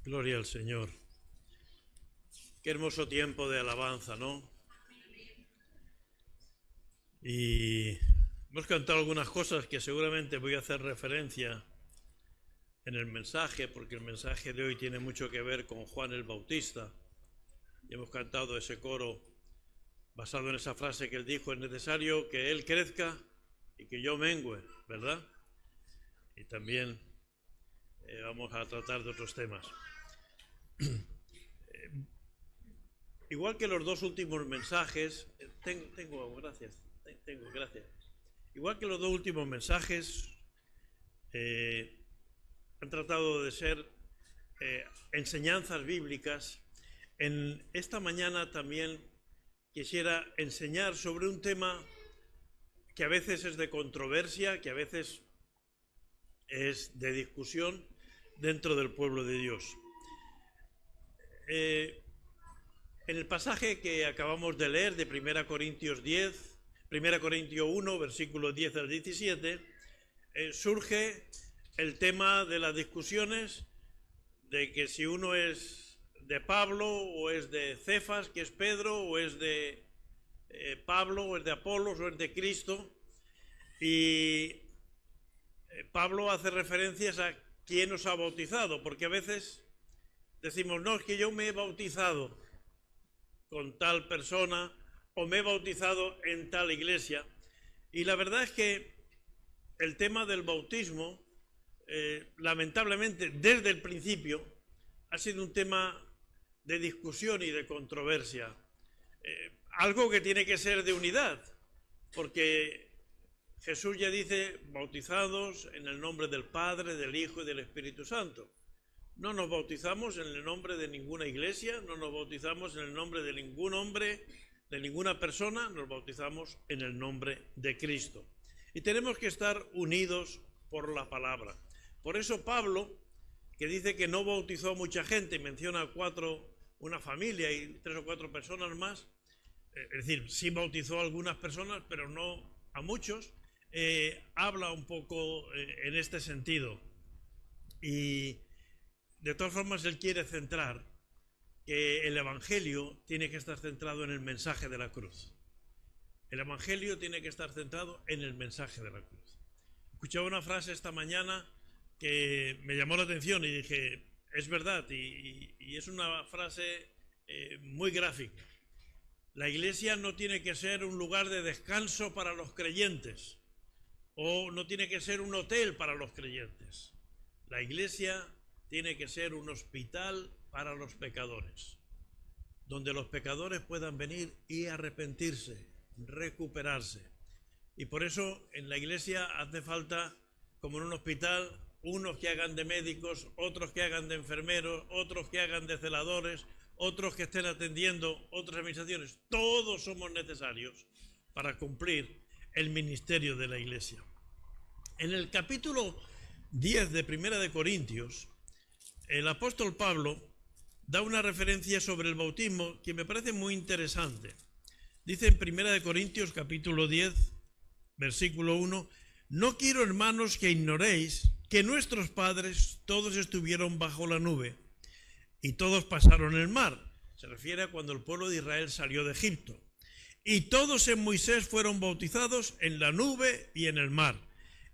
Gloria al Señor. Qué hermoso tiempo de alabanza, ¿no? Y hemos cantado algunas cosas que seguramente voy a hacer referencia en el mensaje, porque el mensaje de hoy tiene mucho que ver con Juan el Bautista. Y hemos cantado ese coro basado en esa frase que él dijo: es necesario que él crezca y que yo mengüe, ¿verdad? Y también vamos a tratar de otros temas. Igual que los dos últimos mensajes, gracias. Igual que los dos últimos mensajes han tratado de ser enseñanzas bíblicas, en esta mañana también quisiera enseñar sobre un tema que a veces es de controversia, que a veces es de discusión dentro del pueblo de Dios. En el pasaje que acabamos de leer de 1 Corintios 1 versículos 10 al 17, surge el tema de las discusiones de que si uno es de Pablo o es de Cefas, que es Pedro, o es de Pablo, o es de Apolos, o es de Cristo. Y Pablo hace referencias a quién nos ha bautizado, porque a veces decimos, no, es que yo me he bautizado con tal persona o me he bautizado en tal iglesia. Y la verdad es que el tema del bautismo, lamentablemente, desde el principio, ha sido un tema de discusión y de controversia. Algo que tiene que ser de unidad, porque Jesús ya dice, bautizados en el nombre del Padre, del Hijo y del Espíritu Santo. No nos bautizamos en el nombre de ninguna iglesia, no nos bautizamos en el nombre de ningún hombre, de ninguna persona, nos bautizamos en el nombre de Cristo. Y tenemos que estar unidos por la palabra. Por eso Pablo, que dice que no bautizó a mucha gente, menciona una familia y 3 o 4 personas más, es decir, sí bautizó a algunas personas, pero no a muchos, habla un poco en este sentido. Y de todas formas, él quiere centrar que el Evangelio tiene que estar centrado en el mensaje de la cruz. El Evangelio tiene que estar centrado en el mensaje de la cruz. Escuchaba una frase esta mañana que me llamó la atención y dije, es verdad, y es una frase muy gráfica. La iglesia no tiene que ser un lugar de descanso para los creyentes, o no tiene que ser un hotel para los creyentes. La iglesia tiene que ser un hospital para los pecadores, donde los pecadores puedan venir y arrepentirse, recuperarse. Y por eso en la iglesia hace falta, como en un hospital, unos que hagan de médicos, otros que hagan de enfermeros, otros que hagan de celadores, otros que estén atendiendo otras administraciones. Todos somos necesarios para cumplir el ministerio de la iglesia. En el capítulo 10 de 1 Corintios, el apóstol Pablo da una referencia sobre el bautismo que me parece muy interesante. Dice en 1 Corintios capítulo 10, versículo 1, no quiero, hermanos, que ignoréis que nuestros padres todos estuvieron bajo la nube y todos pasaron el mar. Se refiere a cuando el pueblo de Israel salió de Egipto. Y todos en Moisés fueron bautizados en la nube y en el mar.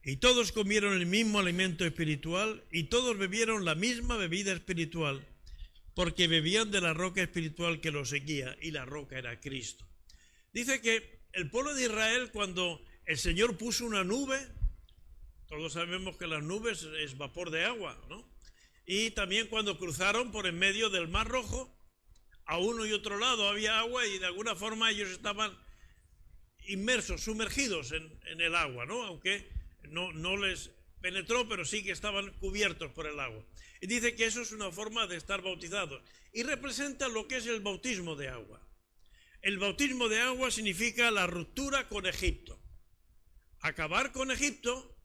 Y todos comieron el mismo alimento espiritual y todos bebieron la misma bebida espiritual, porque bebían de la roca espiritual que los seguía, y la roca era Cristo. Dice que el pueblo de Israel, cuando el Señor puso una nube, todos sabemos que las nubes es vapor de agua, ¿no? Y también cuando cruzaron por en medio del Mar Rojo, a uno y otro lado había agua y de alguna forma ellos estaban inmersos, sumergidos en el agua, ¿no? Aunque no les penetró, pero sí que estaban cubiertos por el agua. Y dice que eso es una forma de estar bautizados. Y representa lo que es el bautismo de agua. El bautismo de agua significa la ruptura con Egipto. Acabar con Egipto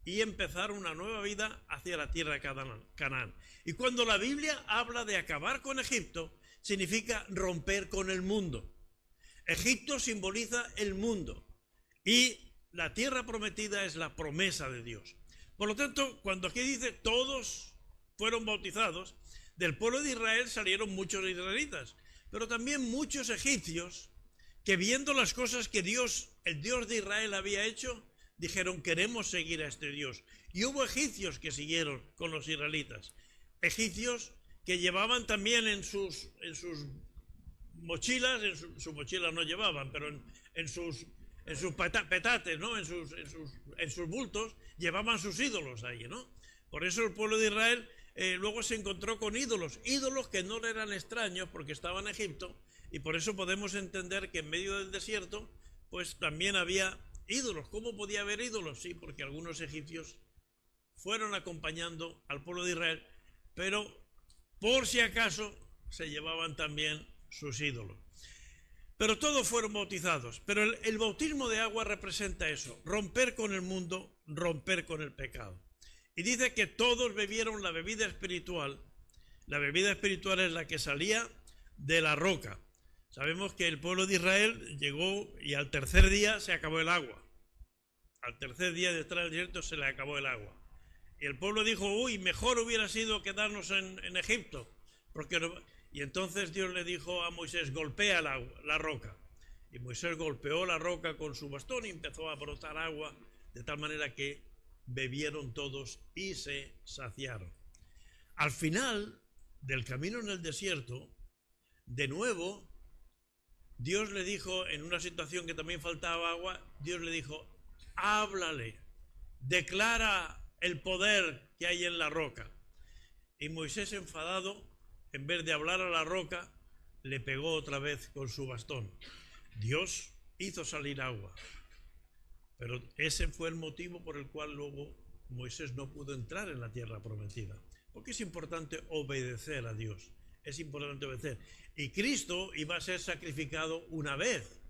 y empezar una nueva vida hacia la tierra de Canaán. Y cuando la Biblia habla de acabar con Egipto, significa romper con el mundo. Egipto simboliza el mundo. Y la tierra prometida es la promesa de Dios. Por lo tanto, cuando aquí dice todos fueron bautizados, Del pueblo de Israel salieron muchos israelitas, pero también muchos egipcios que, viendo las cosas que Dios, el Dios de Israel, había hecho, dijeron: queremos seguir a este Dios. Y hubo egipcios que siguieron con los israelitas, egipcios que llevaban también en sus mochilas, su mochila no llevaban, pero en sus petates, ¿no? en sus bultos, llevaban sus ídolos ahí, ¿no? Por eso el pueblo de Israel luego se encontró con ídolos que no le eran extraños porque estaban en Egipto, y por eso podemos entender que en medio del desierto pues también había ídolos. ¿Cómo podía haber ídolos? Sí, porque algunos egipcios fueron acompañando al pueblo de Israel, pero por si acaso se llevaban también sus ídolos. Pero todos fueron bautizados. Pero el bautismo de agua representa eso: romper con el mundo, romper con el pecado. Y dice que todos bebieron la bebida espiritual. La bebida espiritual es la que salía de la roca. Sabemos que el pueblo de Israel llegó y al tercer día se acabó el agua. Al tercer día de estar en el desierto se le acabó el agua. Y el pueblo dijo: uy, mejor hubiera sido quedarnos en Egipto. Porque no... Y entonces Dios le dijo a Moisés: golpea la roca. Y Moisés golpeó la roca con su bastón y empezó a brotar agua, de tal manera que bebieron todos y se saciaron. Al final del camino en el desierto, de nuevo, Dios le dijo, en una situación que también faltaba agua, Dios le dijo: háblale, declara el poder que hay en la roca. Y Moisés, enfadado, en vez de hablar a la roca, le pegó otra vez con su bastón. Dios hizo salir agua, pero ese fue el motivo por el cual luego Moisés no pudo entrar en la tierra prometida, porque es importante obedecer a Dios, es importante obedecer. Y Cristo iba a ser sacrificado una vez,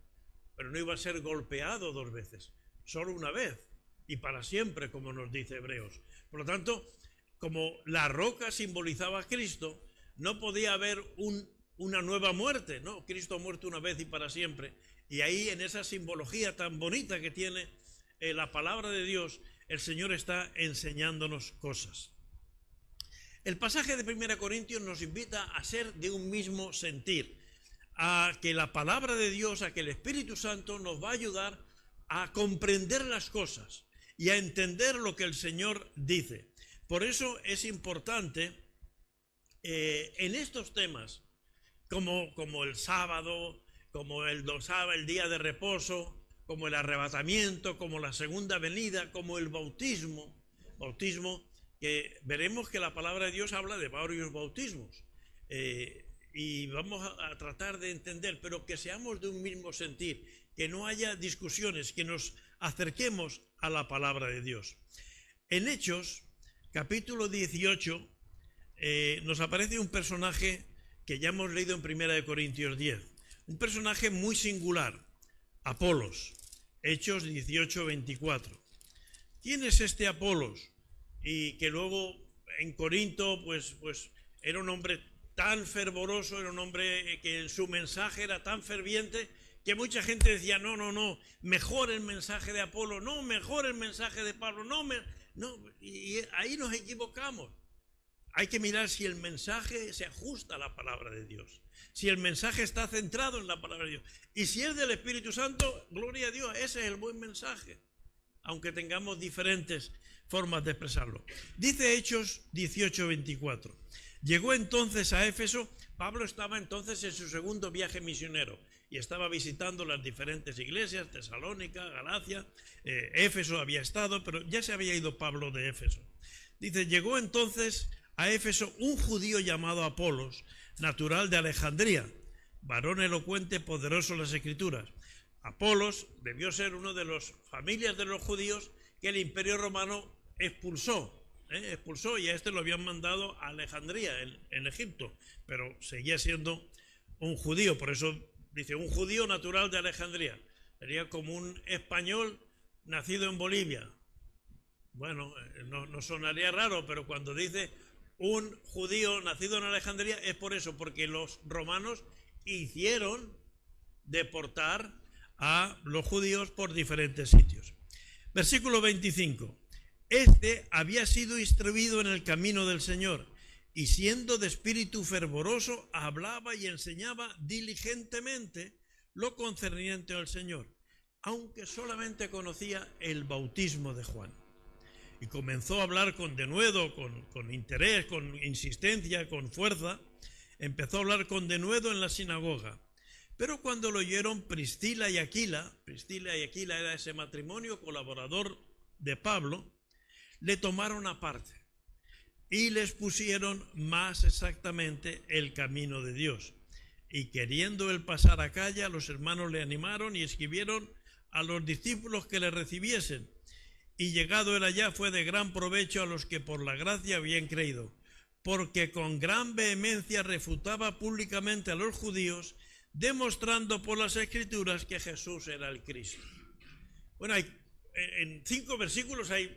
pero no iba a ser golpeado dos veces, solo una vez y para siempre, como nos dice Hebreos. Por lo tanto, como la roca simbolizaba a Cristo, no podía haber una nueva muerte, ¿no? Cristo ha muerto una vez y para siempre. Y ahí, en esa simbología tan bonita que tiene la palabra de Dios, el Señor está enseñándonos cosas. El pasaje de 1 Corintios nos invita a ser de un mismo sentir, a que la palabra de Dios, a que el Espíritu Santo nos va a ayudar a comprender las cosas y a entender lo que el Señor dice. Por eso es importante en estos temas, como el sábado, como el día de reposo, como el arrebatamiento, como la segunda venida, como el bautismo, que veremos que la palabra de Dios habla de varios bautismos, y vamos a tratar de entender, pero que seamos de un mismo sentir, que no haya discusiones, que nos acerquemos a la palabra de Dios. En Hechos, capítulo 18, nos aparece un personaje que ya hemos leído en 1 Corintios 10, un personaje muy singular, Apolos. Hechos 18, 24. ¿Quién es este Apolos? Y que luego en Corinto pues era un hombre tan fervoroso, era un hombre que en su mensaje era tan ferviente que mucha gente decía: no, mejor el mensaje de Apolo, no, mejor el mensaje de Pablo, no, y ahí nos equivocamos. Hay que mirar si el mensaje se ajusta a la palabra de Dios, si el mensaje está centrado en la palabra de Dios, y si es del Espíritu Santo, gloria a Dios, ese es el buen mensaje, aunque tengamos diferentes formas de expresarlo. Dice Hechos 18, 24. Llegó entonces a Éfeso. Pablo estaba entonces en su segundo viaje misionero y estaba visitando las diferentes iglesias, Tesalónica, Galacia, Éfeso había estado, pero ya se había ido Pablo de Éfeso. Dice: llegó entonces a Éfeso un judío llamado Apolos, natural de Alejandría, varón elocuente, poderoso en las Escrituras. Apolos debió ser uno de las familias de los judíos que el Imperio Romano expulsó, y a este lo habían mandado a Alejandría, en Egipto, pero seguía siendo un judío. Por eso dice: un judío natural de Alejandría. Sería como un español nacido en Bolivia. Bueno, no sonaría raro, pero cuando dice un judío nacido en Alejandría es por eso, porque los romanos hicieron deportar a los judíos por diferentes sitios. Versículo 25. Este había sido instruido en el camino del Señor y siendo de espíritu fervoroso, hablaba y enseñaba diligentemente lo concerniente al Señor, aunque solamente conocía el bautismo de Juan. Y comenzó a hablar con denuedo, con interés, con insistencia, con fuerza. Empezó a hablar con denuedo en la sinagoga. Pero cuando lo oyeron Priscila y Aquila era ese matrimonio colaborador de Pablo, le tomaron aparte y les pusieron más exactamente el camino de Dios. Y queriendo él pasar a Acaya, los hermanos le animaron y escribieron a los discípulos que le recibiesen. Y llegado él allá fue de gran provecho a los que por la gracia habían creído, porque con gran vehemencia refutaba públicamente a los judíos, demostrando por las Escrituras que Jesús era el Cristo. Bueno, en 5 versículos hay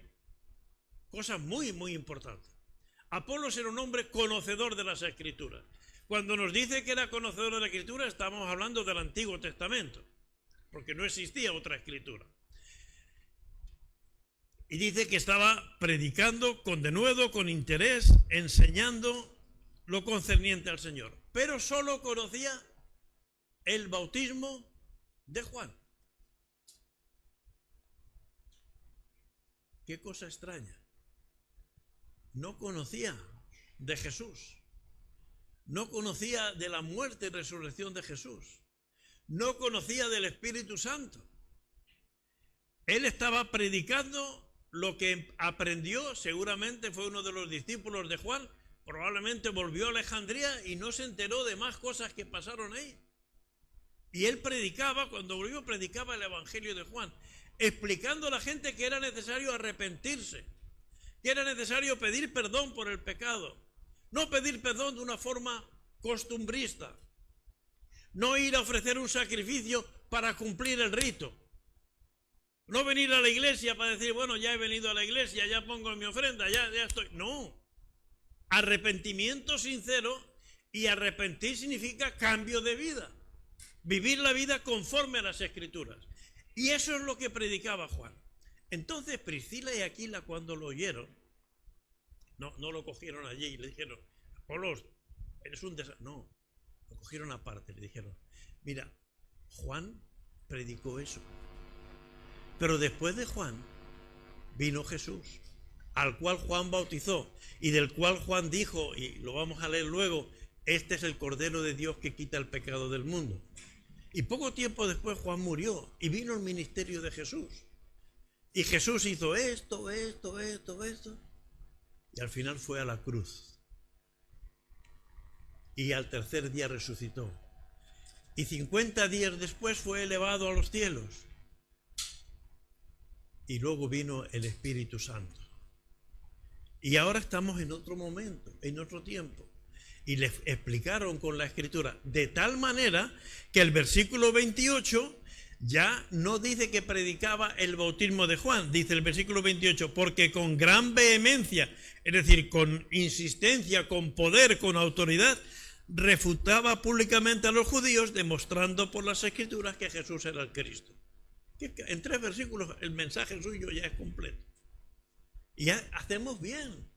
cosas muy, muy importantes. Apolos era un hombre conocedor de las Escrituras. Cuando nos dice que era conocedor de la Escritura, estamos hablando del Antiguo Testamento, porque no existía otra Escritura. Y dice que estaba predicando con denuedo, con interés, enseñando lo concerniente al Señor. Pero solo conocía el bautismo de Juan. Qué cosa extraña. No conocía de Jesús. No conocía de la muerte y resurrección de Jesús. No conocía del Espíritu Santo. Él estaba predicando lo que aprendió, seguramente fue uno de los discípulos de Juan, probablemente volvió a Alejandría y no se enteró de más cosas que pasaron ahí. Y él predicaba, cuando volvió, predicaba el Evangelio de Juan, explicando a la gente que era necesario arrepentirse, que era necesario pedir perdón por el pecado, no pedir perdón de una forma costumbrista, no ir a ofrecer un sacrificio para cumplir el rito. No venir a la iglesia para decir, bueno, ya he venido a la iglesia, ya pongo mi ofrenda, ya estoy. No. Arrepentimiento sincero, y arrepentir significa cambio de vida. Vivir la vida conforme a las Escrituras. Y eso es lo que predicaba Juan. Entonces Priscila y Aquila, cuando lo oyeron, no lo cogieron allí y le dijeron, Apolos, eres un desastre. No, lo cogieron aparte, le dijeron, mira, Juan predicó eso. Pero después de Juan vino Jesús, al cual Juan bautizó y del cual Juan dijo, y lo vamos a leer luego, este es el Cordero de Dios que quita el pecado del mundo. Y poco tiempo después Juan murió y vino el ministerio de Jesús. Y Jesús hizo esto, y al final fue a la cruz. Y al tercer día resucitó. Y 50 días después fue elevado a los cielos. Y luego vino el Espíritu Santo. Y ahora estamos en otro momento, en otro tiempo. Y les explicaron con la Escritura, de tal manera que el versículo 28 ya no dice que predicaba el bautismo de Juan, dice el versículo 28, porque con gran vehemencia, es decir, con insistencia, con poder, con autoridad, refutaba públicamente a los judíos, demostrando por las Escrituras que Jesús era el Cristo. En 3 versículos el mensaje suyo ya es completo. Y ya hacemos bien.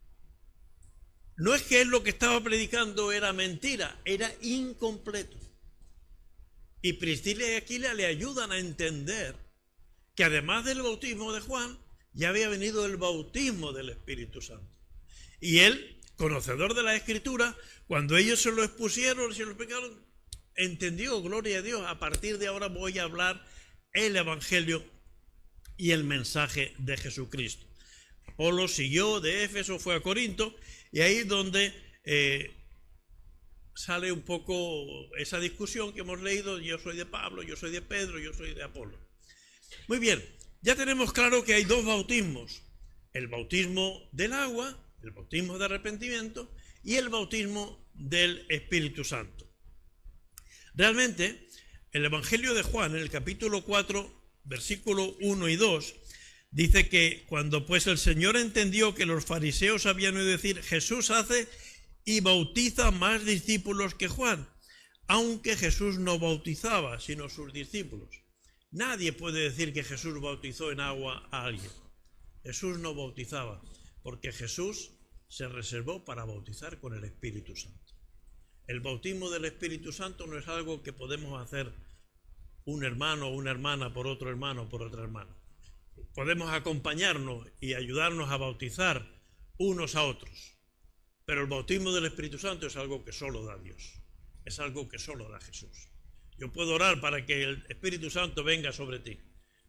No es que él lo que estaba predicando era mentira, era incompleto. Y Priscila y Aquila le ayudan a entender que además del bautismo de Juan, ya había venido el bautismo del Espíritu Santo. Y él, conocedor de la Escritura, cuando ellos se lo expusieron, se lo explicaron, entendió, gloria a Dios, a partir de ahora voy a hablar el Evangelio y el mensaje de Jesucristo. Apolo siguió de Éfeso, fue a Corinto, y ahí es donde sale un poco esa discusión que hemos leído, yo soy de Pablo, yo soy de Pedro, yo soy de Apolo. Muy bien, ya tenemos claro que hay 2 bautismos, el bautismo del agua, el bautismo de arrepentimiento y el bautismo del Espíritu Santo. Realmente, el Evangelio de Juan, en el capítulo 4, versículo 1 y 2, dice que cuando pues el Señor entendió que los fariseos habían oído decir, Jesús hace y bautiza más discípulos que Juan, aunque Jesús no bautizaba, sino sus discípulos. Nadie puede decir que Jesús bautizó en agua a alguien. Jesús no bautizaba, porque Jesús se reservó para bautizar con el Espíritu Santo. El bautismo del Espíritu Santo no es algo que podemos hacer un hermano o una hermana por otro hermano o por otra hermana. Podemos acompañarnos y ayudarnos a bautizar unos a otros. Pero el bautismo del Espíritu Santo es algo que solo da Dios. Es algo que solo da Jesús. Yo puedo orar para que el Espíritu Santo venga sobre ti,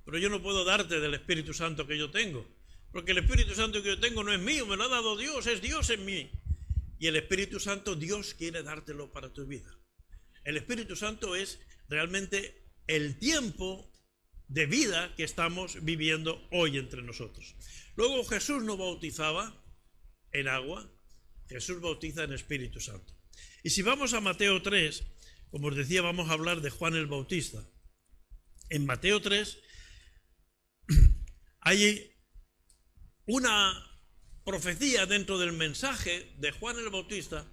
pero yo no puedo darte del Espíritu Santo que yo tengo, porque el Espíritu Santo que yo tengo no es mío, me lo ha dado Dios, es Dios en mí. Y el Espíritu Santo, Dios quiere dártelo para tu vida. El Espíritu Santo es realmente el tiempo de vida que estamos viviendo hoy entre nosotros. Luego Jesús no bautizaba en agua, Jesús bautiza en Espíritu Santo. Y si vamos a Mateo 3, como os decía, vamos a hablar de Juan el Bautista. En Mateo 3 hay una profecía dentro del mensaje de Juan el Bautista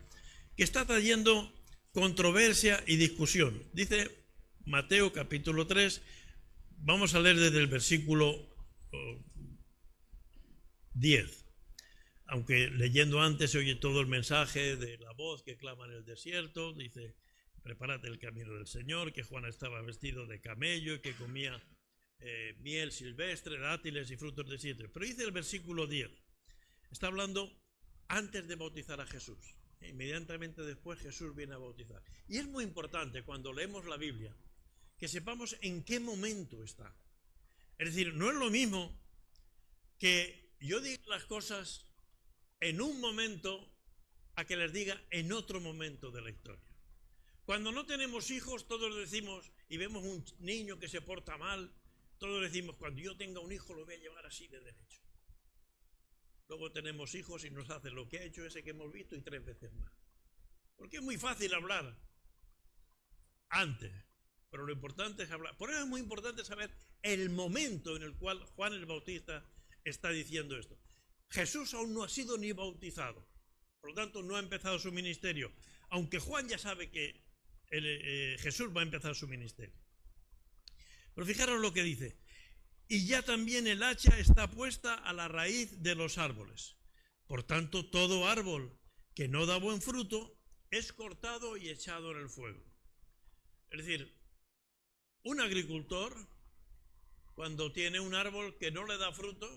que está trayendo controversia y discusión. Dice Mateo capítulo 3, vamos a leer desde el versículo 10. Aunque leyendo antes se oye todo el mensaje de la voz que clama en el desierto, dice, prepárate el camino del Señor, que Juan estaba vestido de camello y que comía miel silvestre, dátiles y frutos de cedro. Pero dice el versículo 10, está hablando antes de bautizar a Jesús. Inmediatamente después Jesús viene a bautizar. Y es muy importante cuando leemos la Biblia que sepamos en qué momento está. Es decir, no es lo mismo que yo diga las cosas en un momento a que les diga en otro momento de la historia. Cuando no tenemos hijos, todos decimos, y vemos un niño que se porta mal, todos decimos, cuando yo tenga un hijo lo voy a llevar así de derecho. Luego tenemos hijos y nos hace lo que ha hecho ese que hemos visto y 3 veces más. Porque es muy fácil hablar antes, pero lo importante es hablar. Por eso es muy importante saber el momento en el cual Juan el Bautista está diciendo esto. Jesús aún no ha sido ni bautizado, por lo tanto no ha empezado su ministerio, aunque Juan ya sabe que Jesús va a empezar su ministerio. Pero fijaros lo que dice, y ya también el hacha está puesta a la raíz de los árboles. Por tanto, todo árbol que no da buen fruto es cortado y echado en el fuego. Es decir, un agricultor, cuando tiene un árbol que no le da frutos,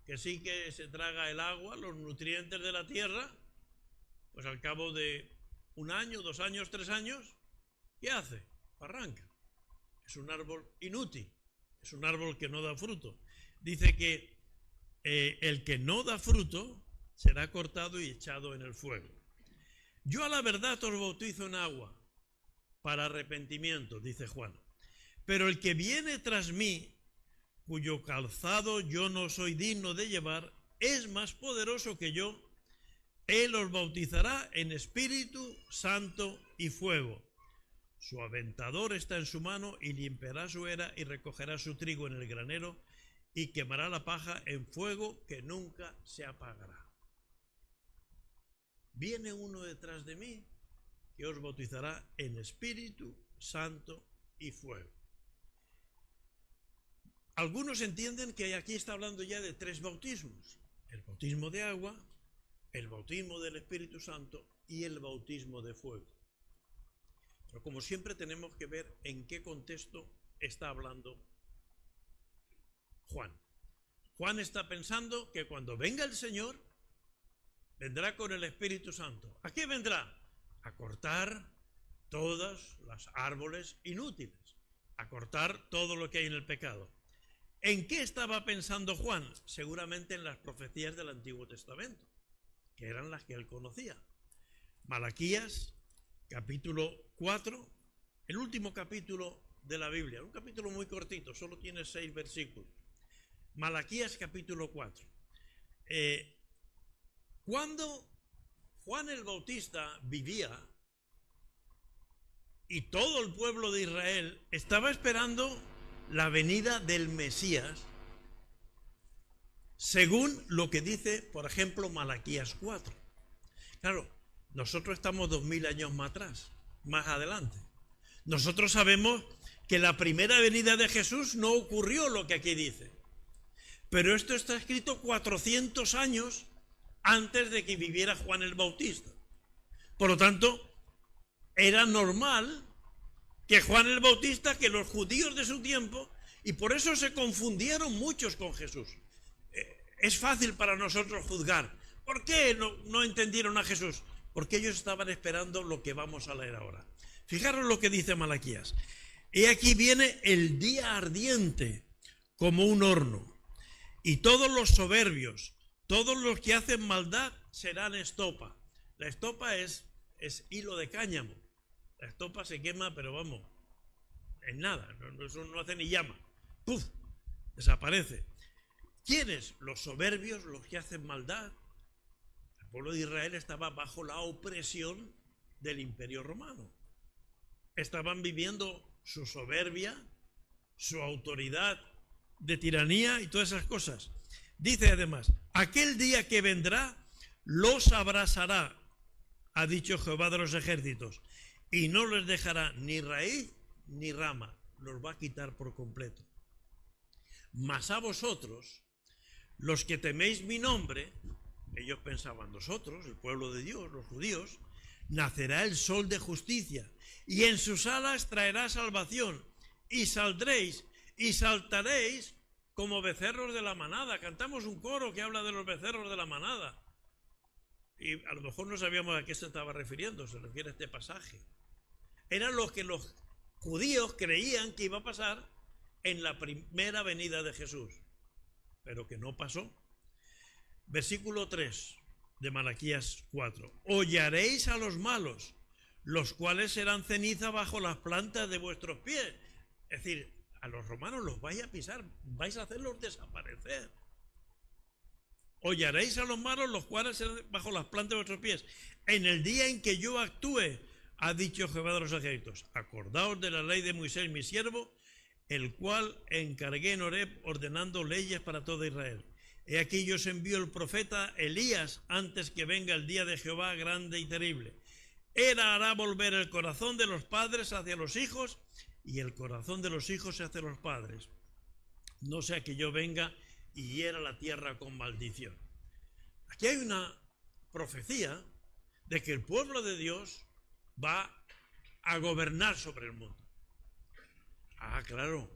que sí que se traga el agua, los nutrientes de la tierra, pues al cabo de 1 año, 2 años, 3 años, ¿qué hace? Arranca. Es un árbol inútil, es un árbol que no da fruto. Dice que el que no da fruto será cortado y echado en el fuego. Yo a la verdad os bautizo en agua para arrepentimiento, dice Juan. Pero el que viene tras mí, cuyo calzado yo no soy digno de llevar, es más poderoso que yo. Él os bautizará en Espíritu Santo y fuego. Su aventador está en su mano y limpiará su era y recogerá su trigo en el granero y quemará la paja en fuego que nunca se apagará. Viene uno detrás de mí que os bautizará en Espíritu Santo y fuego. Algunos entienden que aquí está hablando ya de 3 bautismos: el bautismo de agua, el bautismo del Espíritu Santo y el bautismo de fuego. Pero como siempre tenemos que ver en qué contexto está hablando Juan. Juan está pensando que cuando venga el Señor, vendrá con el Espíritu Santo. ¿A qué vendrá? A cortar todos los árboles inútiles, a cortar todo lo que hay en el pecado. ¿En qué estaba pensando Juan? Seguramente en las profecías del Antiguo Testamento, que eran las que él conocía. Malaquías, capítulo 4, el último capítulo de la Biblia, un capítulo muy cortito, solo tiene 6 versículos. Malaquías, capítulo 4. Cuando Juan el Bautista vivía y todo el pueblo de Israel estaba esperando la venida del Mesías, según lo que dice, por ejemplo, Malaquías 4. Claro, nosotros estamos 2000 años más adelante. Nosotros sabemos que la primera venida de Jesús no ocurrió lo que aquí dice. Pero esto está escrito 400 años antes de que viviera Juan el Bautista. Por lo tanto, era normal que Juan el Bautista, que los judíos de su tiempo, y por eso se confundieron muchos con Jesús. Es fácil para nosotros juzgar. ¿Por qué no entendieron a Jesús? Porque ellos estaban esperando lo que vamos a leer ahora. Fijaros lo que dice Malaquías. He aquí viene el día ardiente como un horno, y todos los soberbios, todos los que hacen maldad serán estopa. La estopa es hilo de cáñamo. La estopa se quema, pero vamos, en nada, eso no hace ni llama. ¡Puf! Desaparece. ¿Quiénes? Los soberbios, los que hacen maldad. El pueblo de Israel estaba bajo la opresión del Imperio Romano. Estaban viviendo su soberbia, su autoridad de tiranía y todas esas cosas. Dice además, aquel día que vendrá los abrasará, ha dicho Jehová de los ejércitos, y no les dejará ni raíz ni rama, los va a quitar por completo. Mas a vosotros, los que teméis mi nombre, ellos pensaban, nosotros, el pueblo de Dios, los judíos, nacerá el sol de justicia, y en sus alas traerá salvación, y saldréis y saltaréis como becerros de la manada. Cantamos un coro que habla de los becerros de la manada. Y a lo mejor no sabíamos a qué se estaba refiriendo, se refiere a este pasaje. Eran los que los judíos creían que iba a pasar en la primera venida de Jesús, pero que no pasó. Versículo 3 de Malaquías 4. Hollaréis a los malos, los cuales serán ceniza bajo las plantas de vuestros pies. Es decir, a los romanos los vais a pisar, vais a hacerlos desaparecer. Hollaréis a los malos, los cuales serán bajo las plantas de vuestros pies. En el día en que yo actúe, ha dicho Jehová de los ejércitos, acordaos de la ley de Moisés, mi siervo, el cual encargué en Horeb, ordenando leyes para todo Israel. He aquí yo os envío el profeta Elías antes que venga el día de Jehová grande y terrible. Él hará volver el corazón de los padres hacia los hijos y el corazón de los hijos hacia los padres. No sea que yo venga y hiera la tierra con maldición. Aquí hay una profecía de que el pueblo de Dios va a gobernar sobre el mundo. Ah, claro,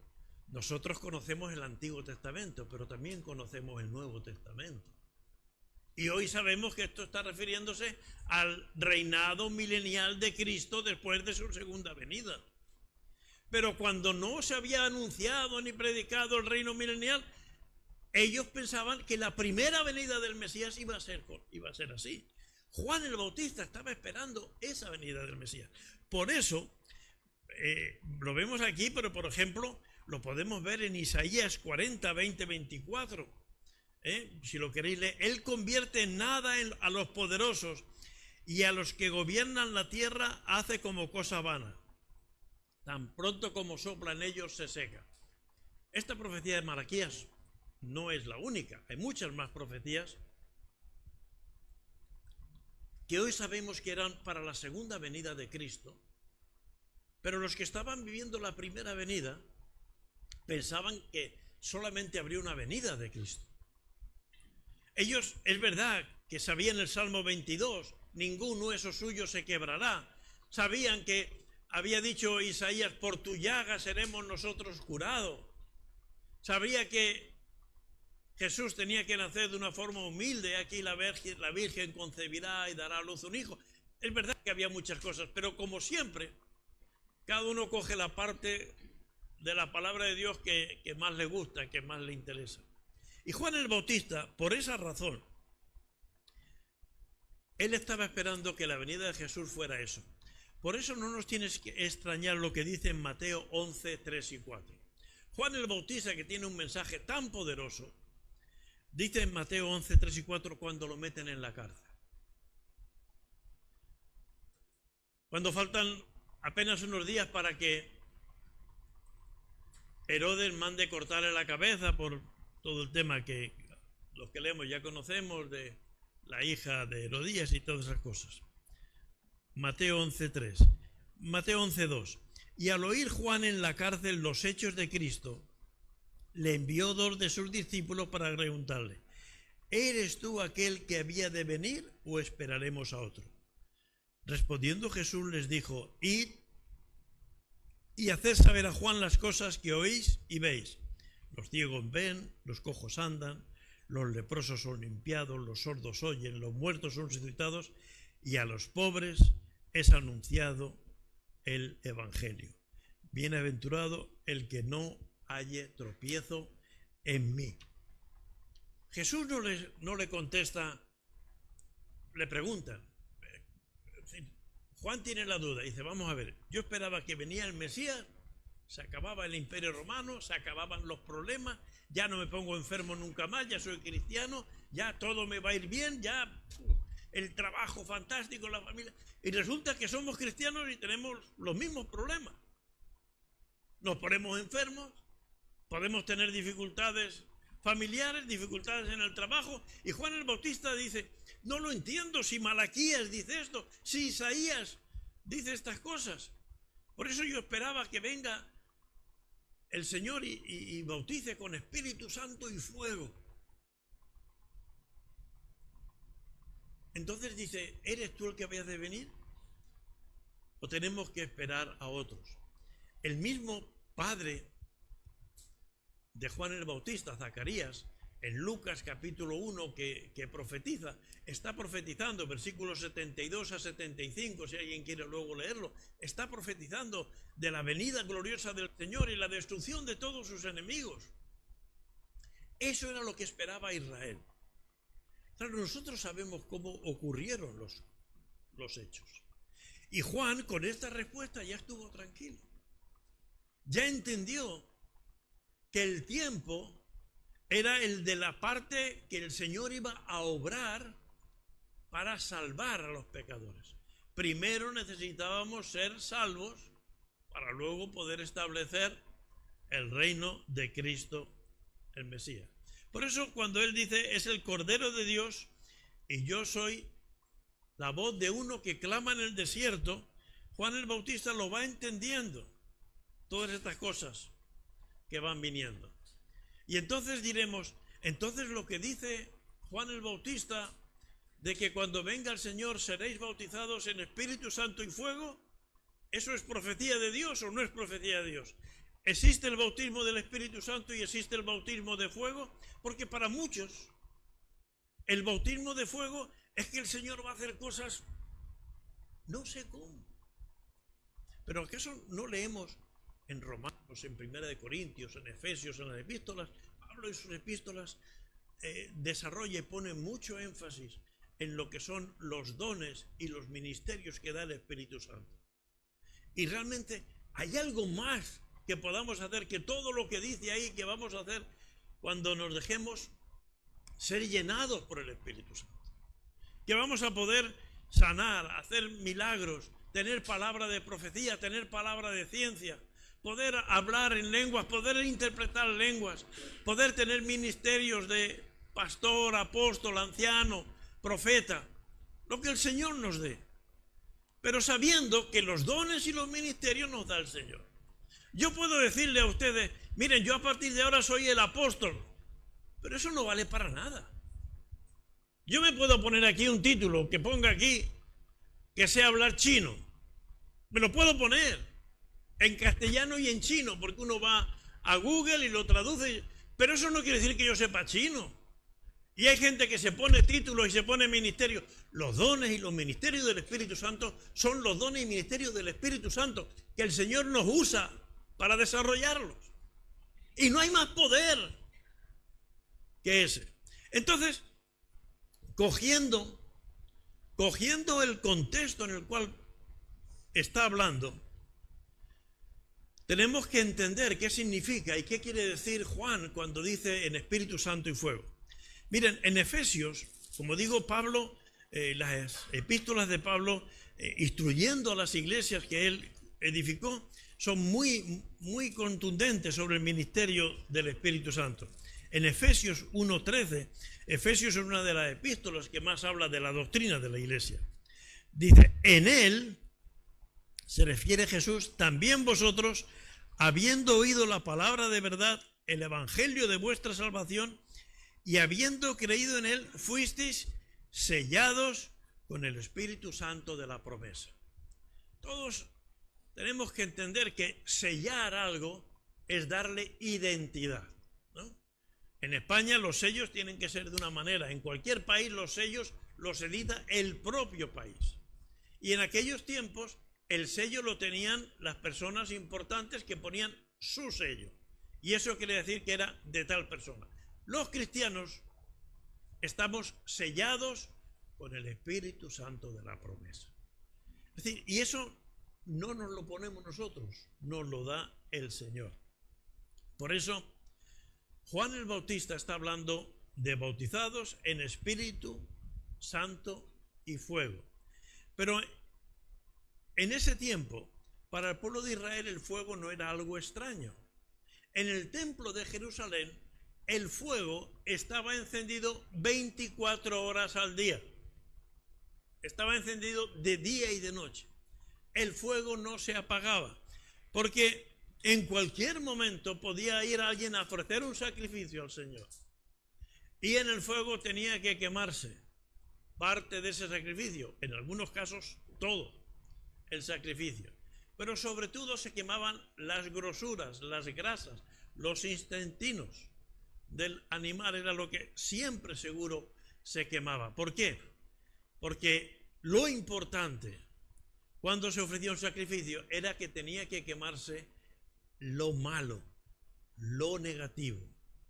nosotros conocemos el Antiguo Testamento, pero también conocemos el Nuevo Testamento. Y hoy sabemos que esto está refiriéndose al reinado milenial de Cristo después de su segunda venida. Pero cuando no se había anunciado ni predicado el reino milenial, ellos pensaban que la primera venida del Mesías iba a ser así. Juan el Bautista estaba esperando esa venida del Mesías. Por eso, lo vemos aquí, pero por ejemplo, lo podemos ver en Isaías 40, 20, 24. Si lo queréis leer, Él convierte en nada a los poderosos y a los que gobiernan la tierra hace como cosa vana. Tan pronto como soplan ellos se seca. Esta profecía de Malaquías no es la única. Hay muchas más profecías que hoy sabemos que eran para la segunda venida de Cristo, pero los que estaban viviendo la primera venida pensaban que solamente habría una venida de Cristo. Ellos, es verdad que sabían el Salmo 22, ningún hueso suyo se quebrará. Sabían que había dicho Isaías, por tu llaga seremos nosotros curados. Sabía que Jesús tenía que nacer de una forma humilde, aquí la Virgen concebirá y dará a luz un hijo. Es verdad que había muchas cosas, pero como siempre, cada uno coge la parte de la palabra de Dios que más le gusta, que más le interesa. Y Juan el Bautista, por esa razón, él estaba esperando que la venida de Jesús fuera eso. Por eso no nos tienes que extrañar lo que dice en Mateo 11, 3 y 4. Juan el Bautista, que tiene un mensaje tan poderoso, dice en Mateo 11, 3 y 4 cuando lo meten en la cárcel. Cuando faltan apenas unos días para que Herodes mande cortarle la cabeza por todo el tema que los que leemos ya conocemos de la hija de Herodías y todas esas cosas. Mateo 11:3. Mateo 11:2. Y al oír Juan en la cárcel los hechos de Cristo, le envió 2 de sus discípulos para preguntarle, ¿eres tú aquel que había de venir o esperaremos a otro? Respondiendo Jesús les dijo, id y haced saber a Juan las cosas que oís y veis. Los ciegos ven, los cojos andan, los leprosos son limpiados, los sordos oyen, los muertos son resucitados y a los pobres es anunciado el Evangelio. Bienaventurado el que no halle tropiezo en mí. Jesús no le contesta, le pregunta. Juan tiene la duda, dice, vamos a ver, yo esperaba que venía el Mesías, se acababa el Imperio Romano, se acababan los problemas, ya no me pongo enfermo nunca más, ya soy cristiano, ya todo me va a ir bien, ya el trabajo fantástico, la familia. Y resulta que somos cristianos y tenemos los mismos problemas. Nos ponemos enfermos, podemos tener dificultades familiares, dificultades en el trabajo. Y Juan el Bautista dice, no lo entiendo si Malaquías dice esto, si Isaías dice estas cosas. Por eso yo esperaba que venga el Señor y bautice con Espíritu Santo y fuego. Entonces dice, ¿eres tú el que habías de venir? ¿O tenemos que esperar a otros? El mismo padre de Juan el Bautista, Zacarías, en Lucas capítulo 1 que profetiza, está profetizando, versículos 72 a 75, si alguien quiere luego leerlo, está profetizando de la venida gloriosa del Señor y la destrucción de todos sus enemigos. Eso era lo que esperaba Israel. Claro, nosotros sabemos cómo ocurrieron los hechos. Y Juan con esta respuesta ya estuvo tranquilo. Ya entendió que el tiempo era el de la parte que el Señor iba a obrar para salvar a los pecadores. Primero necesitábamos ser salvos para luego poder establecer el reino de Cristo, el Mesías. Por eso cuando él dice, es el Cordero de Dios y yo soy la voz de uno que clama en el desierto, Juan el Bautista lo va entendiendo, todas estas cosas que van viniendo. Y entonces diremos, entonces lo que dice Juan el Bautista de que cuando venga el Señor seréis bautizados en Espíritu Santo y fuego, ¿eso es profecía de Dios o no es profecía de Dios? ¿Existe el bautismo del Espíritu Santo y existe el bautismo de fuego? Porque para muchos el bautismo de fuego es que el Señor va a hacer cosas, no sé cómo. Pero ¿acaso no leemos en Romanos, en Primera de Corintios, en Efesios, en las epístolas? Pablo y sus epístolas desarrolla y pone mucho énfasis en lo que son los dones y los ministerios que da el Espíritu Santo. Y realmente hay algo más que podamos hacer que todo lo que dice ahí que vamos a hacer cuando nos dejemos ser llenados por el Espíritu Santo. Que vamos a poder sanar, hacer milagros, tener palabra de profecía, tener palabra de ciencia, poder hablar en lenguas, poder interpretar lenguas, poder tener ministerios de pastor, apóstol, anciano, profeta, lo que el Señor nos dé. Pero sabiendo que los dones y los ministerios nos da el Señor. Yo puedo decirle a ustedes, miren, yo a partir de ahora soy el apóstol, pero eso no vale para nada. Yo me puedo poner aquí un título que ponga aquí que sé hablar chino. Me lo puedo poner en castellano y en chino, porque uno va a Google y lo traduce, pero eso no quiere decir que yo sepa chino. Y hay gente que se pone títulos y se pone ministerios. Los dones y los ministerios del Espíritu Santo son los dones y ministerios del Espíritu Santo que el Señor nos usa para desarrollarlos. Y no hay más poder que ese. Entonces, cogiendo el contexto en el cual está hablando, tenemos que entender qué significa y qué quiere decir Juan cuando dice en Espíritu Santo y fuego. Miren, en Efesios, como digo, Pablo, las epístolas de Pablo, instruyendo a las iglesias que él edificó, son muy, muy contundentes sobre el ministerio del Espíritu Santo. En Efesios 1:13, Efesios es una de las epístolas que más habla de la doctrina de la iglesia. Dice, en él, se refiere Jesús, también vosotros, habiendo oído la palabra de verdad, el evangelio de vuestra salvación, y habiendo creído en él, fuisteis sellados con el Espíritu Santo de la promesa. Todos tenemos que entender que sellar algo es darle identidad, ¿no? En España los sellos tienen que ser de una manera, en cualquier país los sellos los edita el propio país. Y en aquellos tiempos el sello lo tenían las personas importantes que ponían su sello. Y eso quiere decir que era de tal persona. Los cristianos estamos sellados con el Espíritu Santo de la promesa. Es decir, y eso no nos lo ponemos nosotros, nos lo da el Señor. Por eso, Juan el Bautista está hablando de bautizados en Espíritu Santo y fuego. Pero en ese tiempo, para el pueblo de Israel el fuego no era algo extraño. En el templo de Jerusalén, el fuego estaba encendido 24 horas al día. Estaba encendido de día y de noche. El fuego no se apagaba, porque en cualquier momento podía ir alguien a ofrecer un sacrificio al Señor. Y en el fuego tenía que quemarse parte de ese sacrificio, en algunos casos todo el sacrificio. Pero sobre todo se quemaban las grosuras, las grasas, los intestinos del animal, era lo que siempre seguro se quemaba. ¿Por qué? Porque lo importante cuando se ofrecía un sacrificio era que tenía que quemarse lo malo, lo negativo,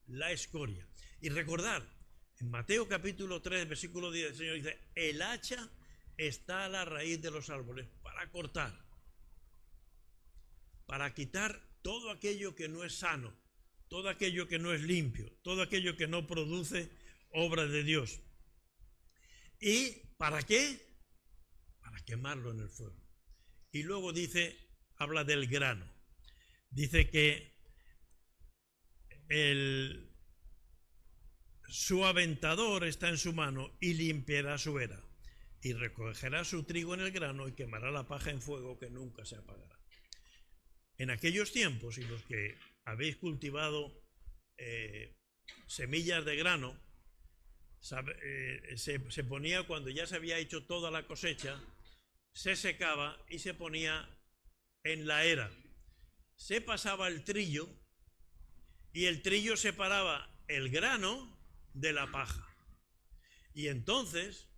la escoria. Y recordar, en Mateo capítulo 3, versículo 10, el Señor dice, el hacha está a la raíz de los árboles para cortar, para quitar todo aquello que no es sano, todo aquello que no es limpio, todo aquello que no produce obra de Dios. ¿Y para qué? Para quemarlo en el fuego. Y luego dice, habla del grano. Dice que su aventador está en su mano y limpiará su era, y recogerá su trigo en el grano y quemará la paja en fuego que nunca se apagará. En aquellos tiempos, y los que habéis cultivado semillas de grano, se ponía, cuando ya se había hecho toda la cosecha, se secaba y se ponía en la era. Se pasaba el trillo y el trillo separaba el grano de la paja. Y entonces,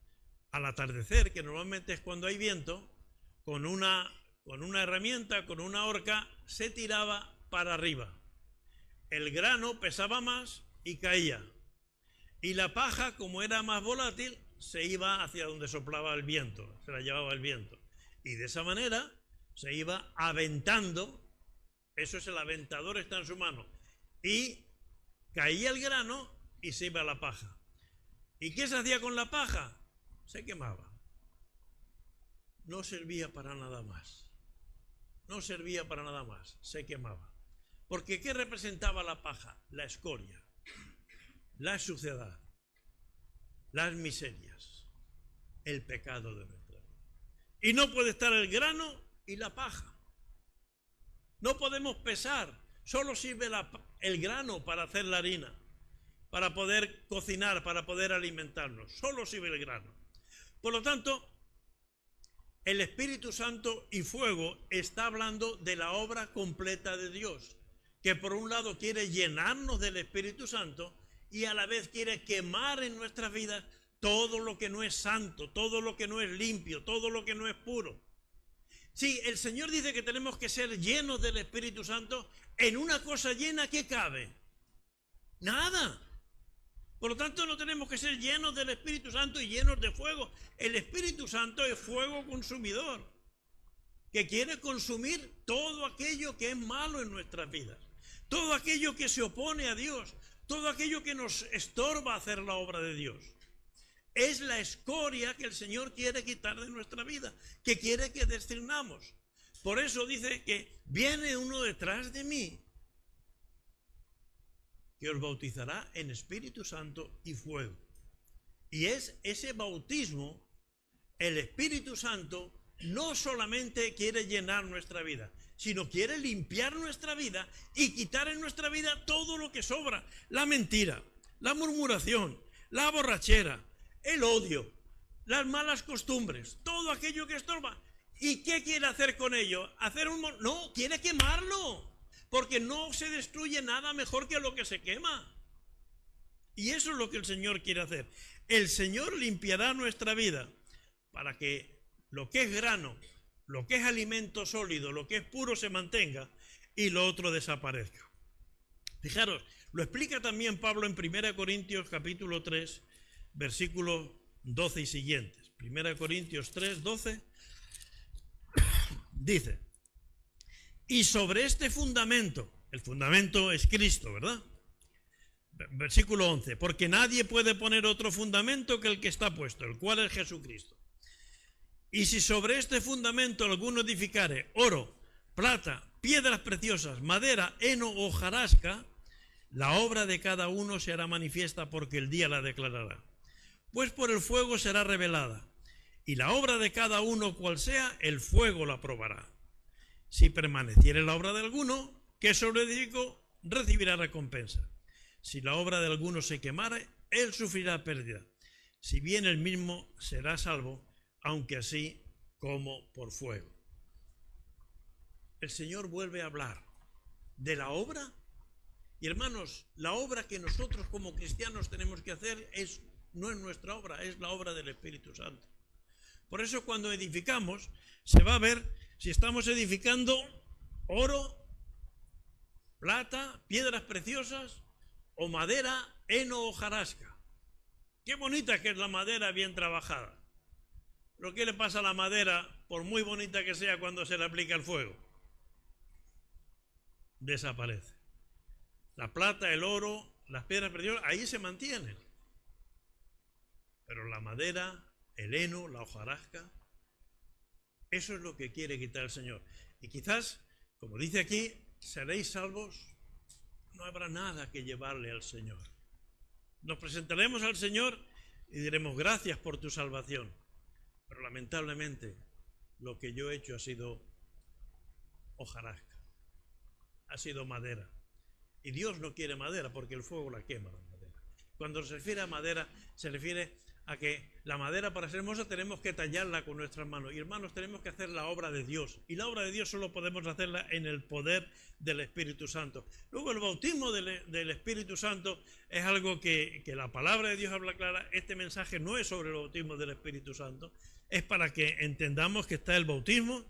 al atardecer, que normalmente es cuando hay viento, con una herramienta, con una horca, se tiraba para arriba. El grano pesaba más y caía. Y la paja, como era más volátil, se iba hacia donde soplaba el viento, se la llevaba el viento. Y de esa manera se iba aventando, eso es el aventador, está en su mano. Y caía el grano y se iba la paja. ¿Y qué se hacía con la paja? Se quemaba. No servía para nada más. No servía para nada más, se quemaba. Porque ¿qué representaba la paja? La escoria, la suciedad, las miserias, el pecado de nuestra vida. Y no puede estar el grano y la paja. No podemos pesar, solo sirve el grano para hacer la harina, para poder cocinar, para poder alimentarnos. Solo sirve el grano. Por lo tanto, el Espíritu Santo y fuego está hablando de la obra completa de Dios, que por un lado quiere llenarnos del Espíritu Santo y a la vez quiere quemar en nuestras vidas todo lo que no es santo, todo lo que no es limpio, todo lo que no es puro. Sí, el Señor dice que tenemos que ser llenos del Espíritu Santo. En una cosa llena, ¿qué cabe? Nada. Por lo tanto, no tenemos que ser llenos del Espíritu Santo y llenos de fuego. El Espíritu Santo es fuego consumidor, que quiere consumir todo aquello que es malo en nuestras vidas, todo aquello que se opone a Dios, todo aquello que nos estorba hacer la obra de Dios. Es la escoria que el Señor quiere quitar de nuestra vida, que quiere que discernamos. Por eso dice que viene uno detrás de mí, que os bautizará en Espíritu Santo y fuego. Y es ese bautismo, el Espíritu Santo no solamente quiere llenar nuestra vida, sino quiere limpiar nuestra vida y quitar en nuestra vida todo lo que sobra, la mentira, la murmuración, la borrachera, el odio, las malas costumbres, todo aquello que estorba. ¿Y qué quiere hacer con ello? No, quiere quemarlo, porque no se destruye nada mejor que lo que se quema. Y eso es lo que el Señor quiere hacer. El Señor limpiará nuestra vida para que lo que es grano, lo que es alimento sólido, lo que es puro se mantenga y lo otro desaparezca. Fijaros, lo explica también Pablo en 1 Corintios capítulo 3, versículos 12 y siguientes. 1 Corintios 3, 12, dice: y sobre este fundamento, el fundamento es Cristo, ¿verdad? Versículo 11, porque nadie puede poner otro fundamento que el que está puesto, el cual es Jesucristo. Y si sobre este fundamento alguno edificare oro, plata, piedras preciosas, madera, heno o hojarasca, la obra de cada uno se hará manifiesta, porque el día la declarará. Pues por el fuego será revelada, y la obra de cada uno cual sea, el fuego la probará. Si permaneciere la obra de alguno, que sobre edificó, recibirá recompensa. Si la obra de alguno se quemare, él sufrirá pérdida. Si bien él mismo será salvo, aunque así como por fuego. El Señor vuelve a hablar de la obra. Y hermanos, la obra que nosotros como cristianos tenemos que hacer no es nuestra obra, es la obra del Espíritu Santo. Por eso cuando edificamos, se va a ver si estamos edificando oro, plata, piedras preciosas, o madera, heno o hojarasca. Qué bonita que es la madera bien trabajada. Pero ¿qué le pasa a la madera, por muy bonita que sea, cuando se le aplica el fuego? Desaparece. La plata, el oro, las piedras preciosas, ahí se mantienen. Pero la madera, el heno, la hojarasca, eso es lo que quiere quitar el Señor. Y quizás, como dice aquí, seréis salvos. No habrá nada que llevarle al Señor. Nos presentaremos al Señor y diremos: gracias por tu salvación. Pero lamentablemente lo que yo he hecho ha sido hojarasca, ha sido madera. Y Dios no quiere madera, porque el fuego la quema, la madera. Cuando se refiere a madera, se refiere a que la madera, para ser hermosa, tenemos que tallarla con nuestras manos. Y hermanos, tenemos que hacer la obra de Dios. Y la obra de Dios solo podemos hacerla en el poder del Espíritu Santo. Luego, el bautismo del Espíritu Santo es algo que la palabra de Dios habla clara. Este mensaje no es sobre el bautismo del Espíritu Santo. Es para que entendamos que está el bautismo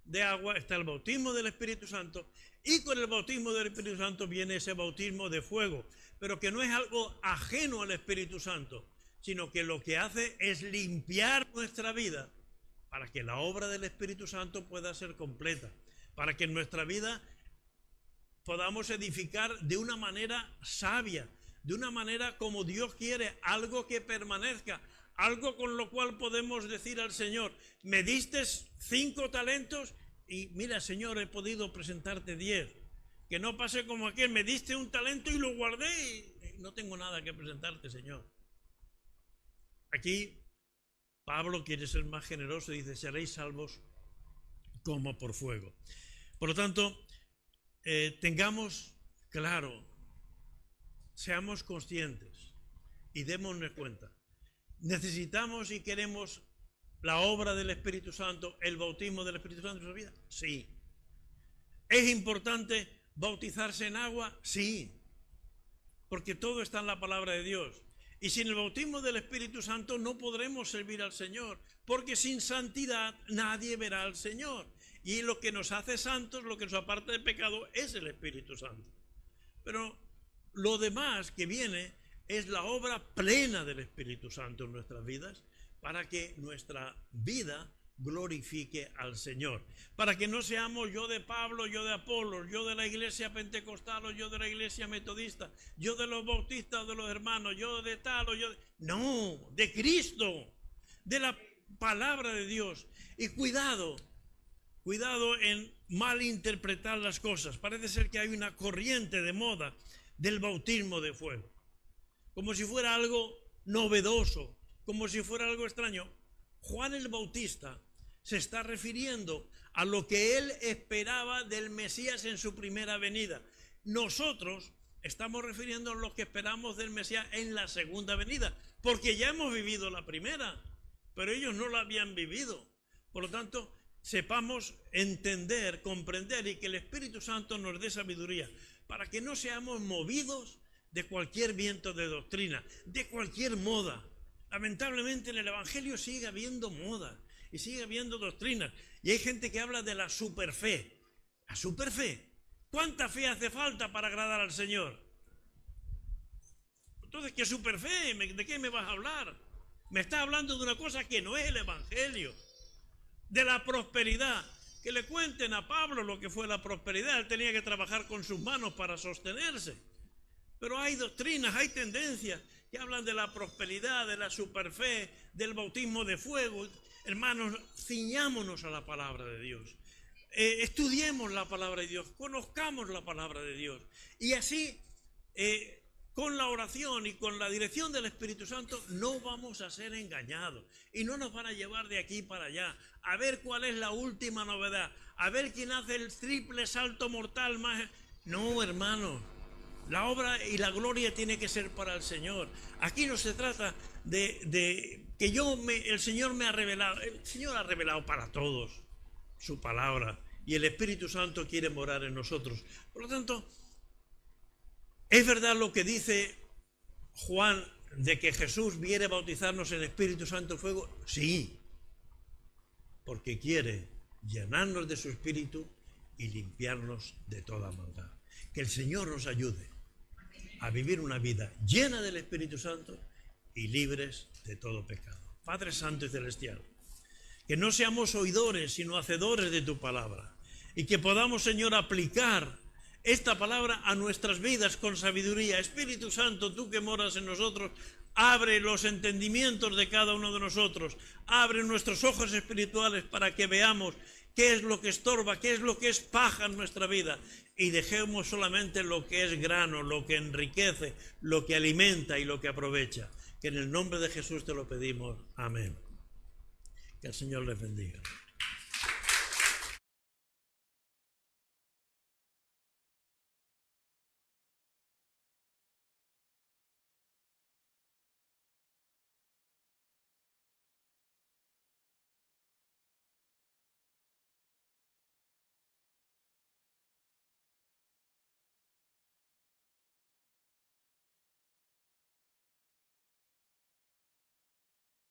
de agua, está el bautismo del Espíritu Santo. Y con el bautismo del Espíritu Santo viene ese bautismo de fuego. Pero que no es algo ajeno al Espíritu Santo, sino que lo que hace es limpiar nuestra vida para que la obra del Espíritu Santo pueda ser completa, para que en nuestra vida podamos edificar de una manera sabia, de una manera como Dios quiere, algo que permanezca, algo con lo cual podemos decir al Señor: me diste 5 talentos y mira, Señor, he podido presentarte 10. Que no pase como aquel: me diste un talento y lo guardé y no tengo nada que presentarte, Señor. Aquí Pablo quiere ser más generoso y dice: seréis salvos como por fuego. Por lo tanto, tengamos claro, seamos conscientes y démonos cuenta. ¿Necesitamos y queremos la obra del Espíritu Santo, el bautismo del Espíritu Santo en nuestra vida? Sí. ¿Es importante bautizarse en agua? Sí. Porque todo está en la palabra de Dios. Y sin el bautismo del Espíritu Santo no podremos servir al Señor, porque sin santidad nadie verá al Señor. Y lo que nos hace santos, lo que nos aparta de pecado, es el Espíritu Santo. Pero lo demás que viene es la obra plena del Espíritu Santo en nuestras vidas, para que nuestra vida glorifique al Señor, para que no seamos yo de Pablo, yo de Apolos, yo de la iglesia pentecostal o yo de la iglesia metodista, yo de los bautistas o de los hermanos, yo de tal o yo de... No, de Cristo, de la palabra de Dios. Y cuidado en malinterpretar las cosas. Parece ser que hay una corriente de moda del bautismo de fuego, como si fuera algo novedoso, como si fuera algo extraño. Juan el Bautista se está refiriendo a lo que él esperaba del Mesías en su primera venida. Nosotros estamos refiriendo a lo que esperamos del Mesías en la segunda venida, porque ya hemos vivido la primera, pero ellos no la habían vivido. Por lo tanto, sepamos entender, comprender y que el Espíritu Santo nos dé sabiduría para que no seamos movidos de cualquier viento de doctrina, de cualquier moda. Lamentablemente en el Evangelio sigue habiendo moda y sigue habiendo doctrinas. Y hay gente que habla de la superfe. ¿La superfe? ¿Cuánta fe hace falta para agradar al Señor? Entonces, ¿qué superfe? ¿De qué me vas a hablar? Me estás hablando de una cosa que no es el Evangelio. De la prosperidad. Que le cuenten a Pablo lo que fue la prosperidad. Él tenía que trabajar con sus manos para sostenerse. Pero hay doctrinas, hay tendencias que hablan de la prosperidad, de la superfe, del bautismo de fuego. Hermanos, ciñámonos a la palabra de Dios. Estudiemos la palabra de Dios, conozcamos la palabra de Dios. Y así, con la oración y con la dirección del Espíritu Santo, no vamos a ser engañados. Y no nos van a llevar de aquí para allá, a ver cuál es la última novedad, a ver quién hace el triple salto mortal más... No, hermanos. La obra y la gloria tiene que ser para el Señor. Aquí no se trata de que el Señor me ha revelado. El Señor ha revelado para todos su palabra y el Espíritu Santo quiere morar en nosotros. Por lo tanto, ¿es verdad lo que dice Juan de que Jesús viene a bautizarnos en Espíritu Santo y fuego? Sí, porque quiere llenarnos de su Espíritu y limpiarnos de toda maldad. Que el Señor nos ayude a vivir una vida llena del Espíritu Santo y libres de todo pecado. Padre Santo y Celestial, que no seamos oidores, sino hacedores de tu palabra, y que podamos, Señor, aplicar esta palabra a nuestras vidas con sabiduría. Espíritu Santo, tú que moras en nosotros, abre los entendimientos de cada uno de nosotros, abre nuestros ojos espirituales para que veamos qué es lo que estorba, qué es lo que es paja en nuestra vida, y dejemos solamente lo que es grano, lo que enriquece, lo que alimenta y lo que aprovecha. Que en el nombre de Jesús te lo pedimos. Amén. Que el Señor les bendiga.